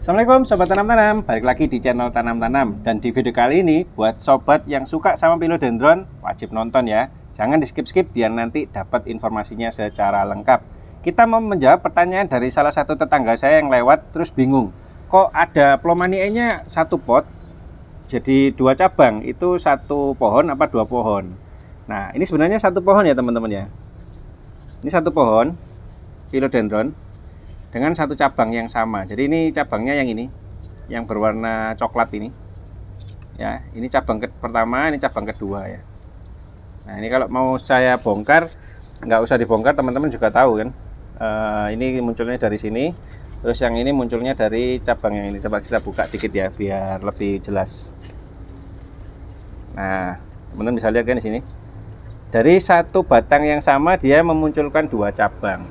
Assalamualaikum Sobat Tanam-Tanam, balik lagi di channel Tanam-Tanam. Dan di video kali ini, buat Sobat yang suka sama Philodendron, wajib nonton ya. Jangan di skip-skip biar nanti dapat informasinya secara lengkap. Kita mau menjawab pertanyaan dari salah satu tetangga saya yang lewat terus bingung. Kok ada Plomaniae-nya satu pot, jadi dua cabang, itu satu pohon apa dua pohon? Nah, ini sebenarnya satu pohon ya teman-teman ya. Ini satu pohon, Philodendron, dengan satu cabang yang sama. Jadi ini cabangnya yang ini, yang berwarna coklat ini ya. Ini cabang pertama, ini cabang kedua ya. Nah, ini kalau mau saya bongkar, nggak usah dibongkar, teman-teman juga tahu kan. Ini munculnya dari sini, terus yang ini munculnya dari cabang yang ini. Coba kita buka dikit ya biar lebih jelas. Nah, teman-teman bisa lihat kan di sini, dari satu batang yang sama dia memunculkan dua cabang.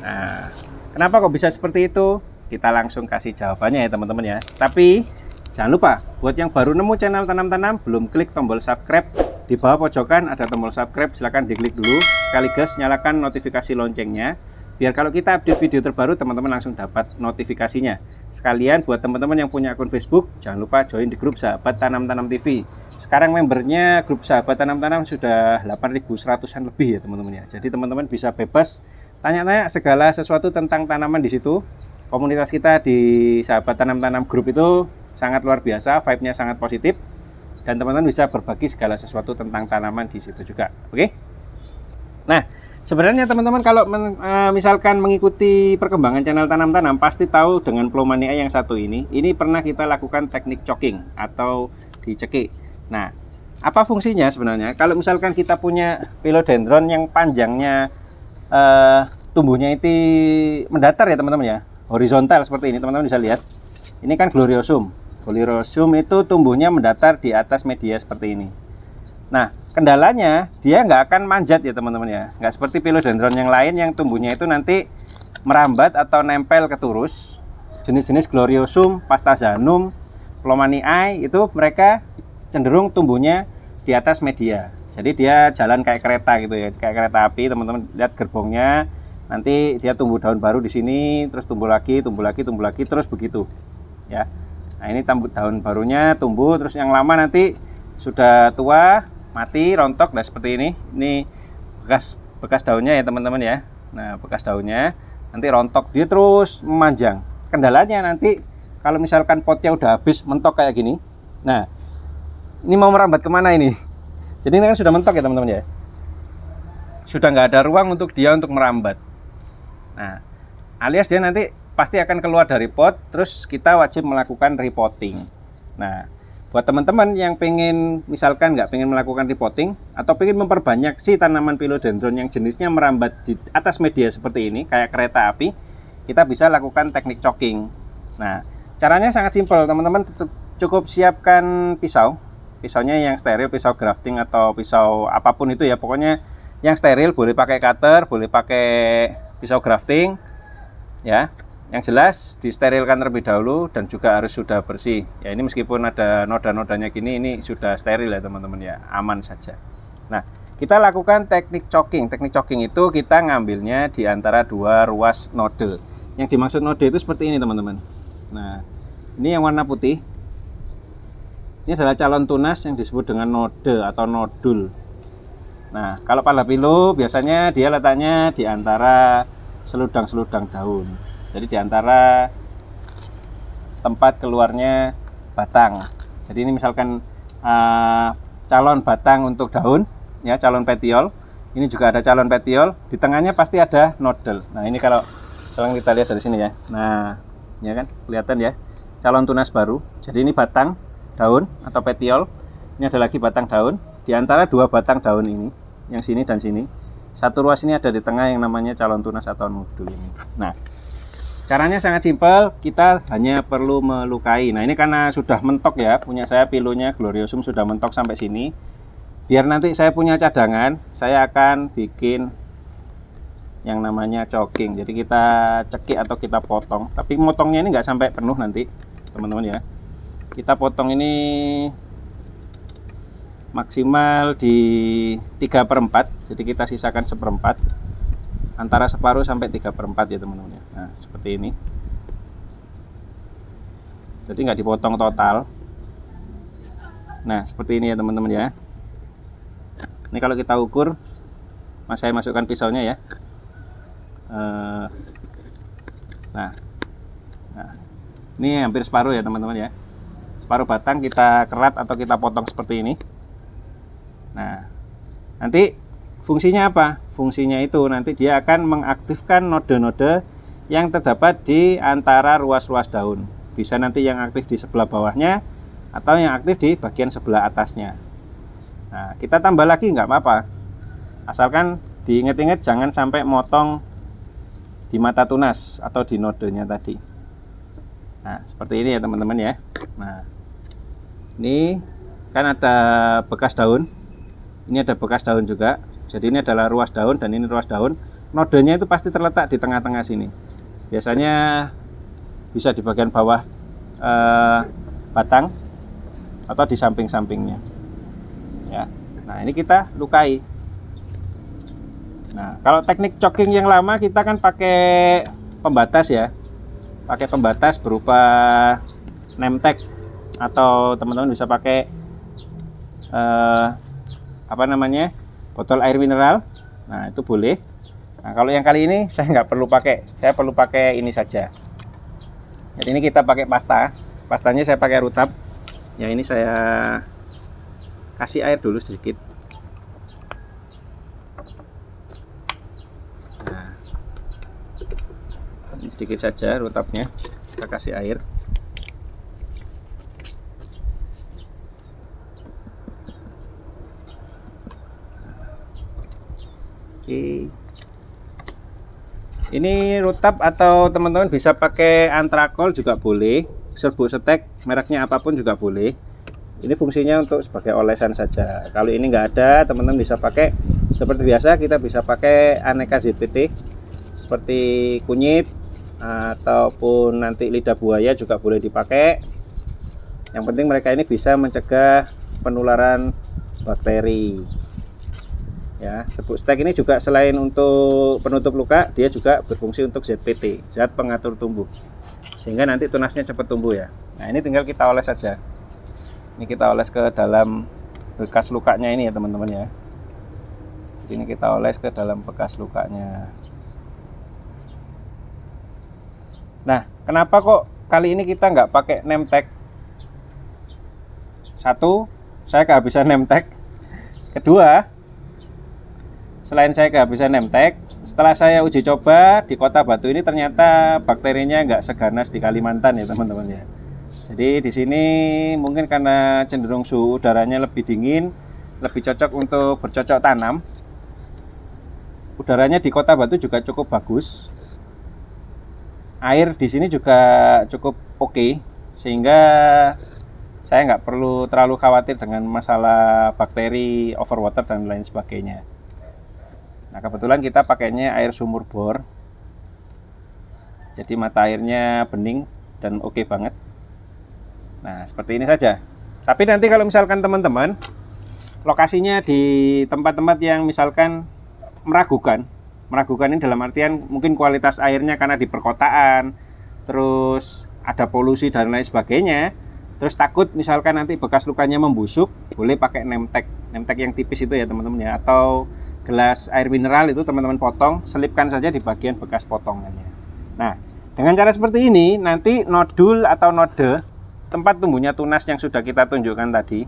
Nah, kenapa kok bisa seperti itu? Kita langsung kasih jawabannya ya teman-teman ya. Tapi jangan lupa, buat yang baru nemu channel Tanam-Tanam, belum klik tombol subscribe, di bawah pojokan ada tombol subscribe, silahkan diklik dulu. Sekaligus nyalakan notifikasi loncengnya, biar kalau kita update video terbaru, teman-teman langsung dapat notifikasinya. Sekalian buat teman-teman yang punya akun Facebook, jangan lupa join di grup Sahabat Tanam-Tanam TV. Sekarang membernya grup Sahabat Tanam-Tanam sudah 8.100-an lebih ya teman-teman ya. Jadi teman-teman bisa bebas tanya-tanya segala sesuatu tentang tanaman di situ. Komunitas kita di Sahabat Tanam-Tanam Group itu sangat luar biasa, vibe-nya sangat positif, dan teman-teman bisa berbagi segala sesuatu tentang tanaman di situ juga. Oke? Nah, sebenarnya teman-teman kalau misalkan mengikuti perkembangan channel Tanam-Tanam pasti tahu dengan Plomaniae yang satu ini. Ini pernah kita lakukan teknik choking atau dicekik. Nah, apa fungsinya sebenarnya? Kalau misalkan kita punya Philodendron yang panjangnya tumbuhnya itu mendatar ya teman-teman ya, horizontal seperti ini, teman-teman bisa lihat. Ini kan Gloriosum. Gloriosum itu tumbuhnya mendatar di atas media seperti ini. Nah, kendalanya dia nggak akan manjat ya teman-teman ya, nggak seperti Philodendron yang lain yang tumbuhnya itu nanti merambat atau nempel ke turus. Jenis-jenis Gloriosum, Pastazanum, Plomaniae itu mereka cenderung tumbuhnya di atas media. Jadi dia jalan kayak kereta gitu ya, kayak kereta api. Teman-teman lihat gerbongnya, nanti dia tumbuh daun baru di sini, terus tumbuh lagi, terus begitu ya. Nah, ini daun barunya tumbuh, terus yang lama nanti sudah tua, mati, rontok, nah seperti ini. Ini bekas daunnya ya teman-teman ya. Nah, bekas daunnya nanti rontok, dia terus memanjang. Kendalanya nanti kalau misalkan potnya udah habis mentok kayak gini, nah ini mau merambat kemana ini? Jadi ini kan sudah mentok ya teman-teman ya, sudah nggak ada ruang untuk dia untuk merambat. Nah, alias dia nanti pasti akan keluar dari pot, terus kita wajib melakukan repotting. Nah, buat teman-teman yang pengen misalkan nggak pengen melakukan repotting atau pengen memperbanyak si tanaman Philodendron yang jenisnya merambat di atas media seperti ini kayak kereta api, kita bisa lakukan teknik choking. Nah, caranya sangat simpel teman-teman. Cukup siapkan pisaunya yang steril, pisau grafting atau pisau apapun itu ya, pokoknya yang steril. Boleh pakai cutter, boleh pakai pisau grafting ya. Yang jelas disterilkan terlebih dahulu dan juga harus sudah bersih ya. Ini meskipun ada noda-nodanya gini, ini sudah steril ya teman-teman ya, aman saja. Nah, kita lakukan teknik choking. Teknik choking itu kita ngambilnya di antara dua ruas node. Yang dimaksud node itu seperti ini teman-teman. Nah, ini yang warna putih, ini adalah calon tunas yang disebut dengan node atau nodul. Nah, kalau Palapilo biasanya dia letaknya di antara seludang-seludang daun. Jadi di antara tempat keluarnya batang. Jadi ini misalkan calon batang untuk daun, ya, calon petiol. Ini juga ada calon petiol. Di tengahnya pasti ada nodul. Nah, ini kalau kita lihat dari sini ya. Nah, ya kan, kelihatan ya, calon tunas baru. Jadi ini batang daun atau petiol. Ini ada lagi batang daun. Di antara dua batang daun ini, yang sini dan sini, satu ruas ini ada di tengah yang namanya calon tunas atau nodul ini. Nah, caranya sangat simpel, kita hanya perlu melukai. Nah, ini karena sudah mentok ya, punya saya pilonya Gloriosum sudah mentok sampai sini. Biar nanti saya punya cadangan, saya akan bikin yang namanya choking. Jadi kita cekik atau kita potong, tapi motongnya ini nggak sampai penuh nanti teman-teman ya. Kita potong ini maksimal di 3/4, jadi kita sisakan 1/4, antara separuh sampai 3/4 ya teman-teman ya. Nah, seperti ini. jadi nggak dipotong total. Nah seperti ini ya teman-teman ya. Ini kalau kita ukur, saya masukkan pisaunya ya. Nah, ini hampir separuh ya teman-teman ya. Separuh batang kita kerat atau kita potong seperti ini. Nah, nanti fungsinya apa? Fungsinya itu nanti dia akan mengaktifkan node-node yang terdapat di antara ruas-ruas daun. Bisa nanti yang aktif di sebelah bawahnya atau yang aktif di bagian sebelah atasnya. Nah, kita tambah lagi nggak apa-apa. Asalkan diingat-ingat jangan sampai motong di mata tunas atau di nodenya tadi. Nah, seperti ini ya teman-teman ya. Nah, ini kan ada bekas daun. Ini ada bekas daun juga. Jadi ini adalah ruas daun dan ini ruas daun. Nodenya itu pasti terletak di tengah-tengah sini. Biasanya bisa di bagian bawah batang atau di samping-sampingnya. Ya. Nah, ini kita lukai. Nah, kalau teknik choking yang lama kita kan pakai pembatas ya. Pakai pembatas berupa nemtek atau teman-teman bisa pakai botol air mineral. Nah, itu boleh. Nah, kalau yang kali ini saya nggak perlu pakai, saya perlu pakai ini saja. Jadi ini kita pakai pasta. Pastanya saya pakai rutap. Ya, ini saya kasih air dulu sedikit. Nah, ini sedikit saja rutapnya. Kita kasih air. Oke. Ini rutap atau teman-teman bisa pakai antrakol juga boleh, serbuk setek mereknya apapun juga boleh. Ini fungsinya untuk sebagai olesan saja. Kalau ini nggak ada, teman-teman bisa pakai seperti biasa. Kita bisa pakai aneka ZPT seperti kunyit ataupun nanti lidah buaya juga boleh dipakai. Yang penting mereka ini bisa mencegah penularan bakteri. Ya, serbuk stek ini juga selain untuk penutup luka, dia juga berfungsi untuk ZPT, zat pengatur tumbuh, sehingga nanti tunasnya cepat tumbuh ya. Nah, ini tinggal kita oles saja. Ini kita oles ke dalam bekas lukanya ini ya teman-teman ya. Jadi ini kita oles ke dalam bekas lukanya. Nah, kenapa kok kali ini kita nggak pakai nemtek? Satu, saya kehabisan nemtek. Kedua, selain saya kehabisan nemtek, setelah saya uji coba di Kota Batu ini ternyata bakterinya nggak seganas di Kalimantan ya teman-teman ya. Jadi di sini mungkin karena cenderung suhu udaranya lebih dingin, lebih cocok untuk bercocok tanam. Udaranya di Kota Batu juga cukup bagus. Air di sini juga cukup oke, sehingga saya nggak perlu terlalu khawatir dengan masalah bakteri, overwater dan lain sebagainya. Nah, kebetulan kita pakainya air sumur bor. Jadi mata airnya bening dan oke banget. Nah, seperti ini saja. Tapi nanti kalau misalkan teman-teman lokasinya di tempat-tempat yang misalkan meragukan ini dalam artian mungkin kualitas airnya karena di perkotaan, terus ada polusi dan lain sebagainya, terus takut misalkan nanti bekas lukanya membusuk, boleh pakai nemtek yang tipis itu ya teman-teman ya, atau gelas air mineral itu teman-teman potong, selipkan saja di bagian bekas potongannya. Nah, dengan cara seperti ini nanti nodul atau node tempat tumbuhnya tunas yang sudah kita tunjukkan tadi,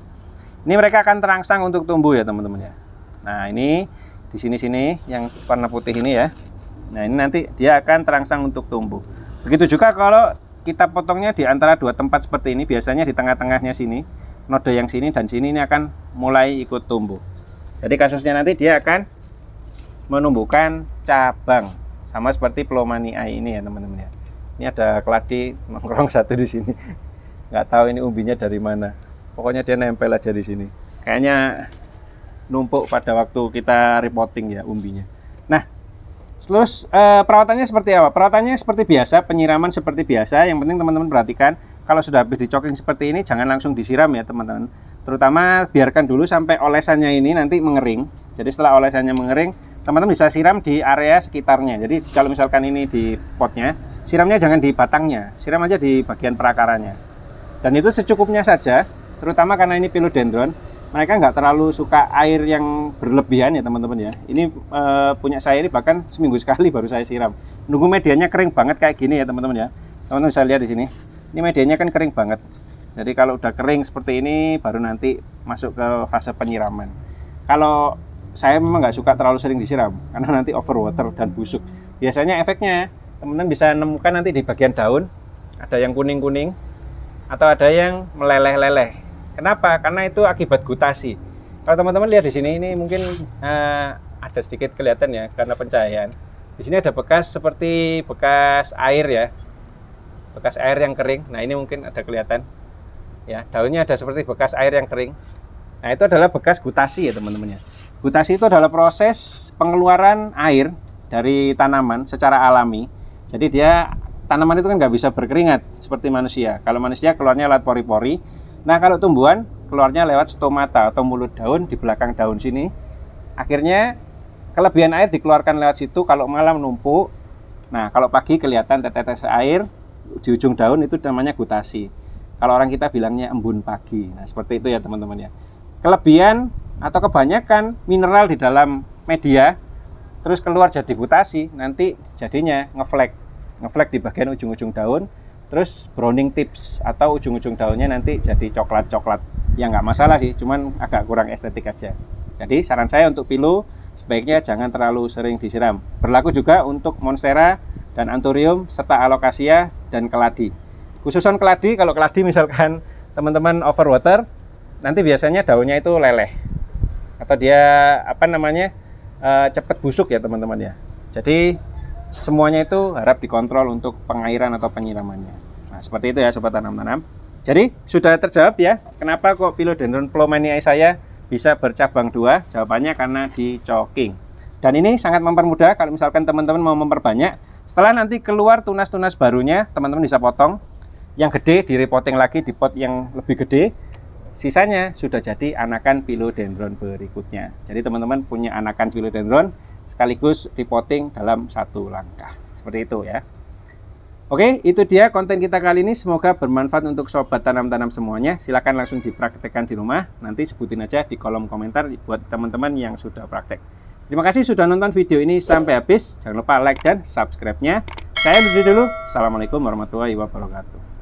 ini mereka akan terangsang untuk tumbuh ya teman-teman ya. Nah, ini di sini yang warna putih ini ya. Nah, ini nanti dia akan terangsang untuk tumbuh. Begitu juga kalau kita potongnya di antara dua tempat seperti ini, biasanya di tengah-tengahnya sini, node yang sini dan sini ini akan mulai ikut tumbuh. Jadi kasusnya nanti dia akan menumbuhkan cabang sama seperti Plomania ini ya teman-teman ya. Ini ada keladi nongkrong satu di sini. Nggak tahu ini umbinya dari mana. Pokoknya dia nempel aja di sini. Kayaknya numpuk pada waktu kita reporting ya umbinya. Nah, terus perawatannya seperti apa? Perawatannya seperti biasa, penyiraman seperti biasa. Yang penting teman-teman perhatikan kalau sudah habis dicoking seperti ini jangan langsung disiram ya teman-teman. Terutama biarkan dulu sampai olesannya ini nanti mengering. Jadi setelah olesannya mengering, teman-teman bisa siram di area sekitarnya. Jadi kalau misalkan ini di potnya, siramnya jangan di batangnya, siram aja di bagian perakarannya. Dan itu secukupnya saja, terutama karena ini philodendron, mereka nggak terlalu suka air yang berlebihan ya teman-teman ya. Ini punya saya ini bahkan seminggu sekali baru saya siram. Nunggu medianya kering banget kayak gini ya teman-teman ya. Teman-teman bisa lihat di sini. Ini medianya kan kering banget. Jadi kalau udah kering seperti ini baru nanti masuk ke fase penyiraman. Kalau saya memang nggak suka terlalu sering disiram karena nanti overwater dan busuk. Biasanya efeknya teman-teman bisa nemukan nanti di bagian daun ada yang kuning-kuning atau ada yang meleleh-leleh. Kenapa? Karena itu akibat gutasi. Kalau teman-teman lihat di sini, ini mungkin ada sedikit kelihatan ya karena pencahayaan. Di sini ada bekas seperti bekas air ya, bekas air yang kering. Nah ini mungkin ada kelihatan. Ya, daunnya ada seperti bekas air yang kering. Nah, itu adalah bekas gutasi ya, teman-teman ya. Gutasi itu adalah proses pengeluaran air dari tanaman secara alami. Jadi dia tanaman itu kan nggak bisa berkeringat seperti manusia. Kalau manusia keluarnya lewat pori-pori. Nah, kalau tumbuhan keluarnya lewat stomata atau mulut daun di belakang daun sini. Akhirnya kelebihan air dikeluarkan lewat situ kalau malam numpuk. Nah, kalau pagi kelihatan tetes air di ujung daun itu namanya gutasi. Kalau orang kita bilangnya embun pagi. Nah, seperti itu ya teman-teman ya. Kelebihan atau kebanyakan mineral di dalam media terus keluar jadi gutasi, nanti jadinya ngeflek di bagian ujung-ujung daun, terus browning tips atau ujung-ujung daunnya nanti jadi coklat-coklat. Ya nggak masalah sih, cuman agak kurang estetik aja. Jadi saran saya untuk philo sebaiknya jangan terlalu sering disiram. Berlaku juga untuk monstera dan anthurium serta alocasia dan keladi. Khususon keladi, kalau keladi misalkan teman-teman overwater, nanti biasanya daunnya itu leleh atau dia cepat busuk ya teman-teman ya. Jadi semuanya itu harap dikontrol untuk pengairan atau penyiramannya. Nah seperti itu ya sobat tanam-tanam. Jadi sudah terjawab ya kenapa kok Philodendron Plowmanii saya bisa bercabang dua. Jawabannya karena di choking. Dan ini sangat mempermudah kalau misalkan teman-teman mau memperbanyak. Setelah nanti keluar tunas-tunas barunya, teman-teman bisa potong. Yang gede di repotting lagi di pot yang lebih gede. Sisanya sudah jadi anakan Philodendron berikutnya. Jadi teman-teman punya anakan Philodendron sekaligus repotting dalam satu langkah. Seperti itu ya. Oke, itu dia konten kita kali ini. Semoga bermanfaat untuk sobat tanam-tanam semuanya. Silahkan langsung dipraktekkan di rumah. Nanti sebutin aja di kolom komentar buat teman-teman yang sudah praktek. Terima kasih sudah nonton video ini sampai habis. Jangan lupa like dan subscribe-nya. Saya undur dulu. Assalamualaikum warahmatullahi wabarakatuh.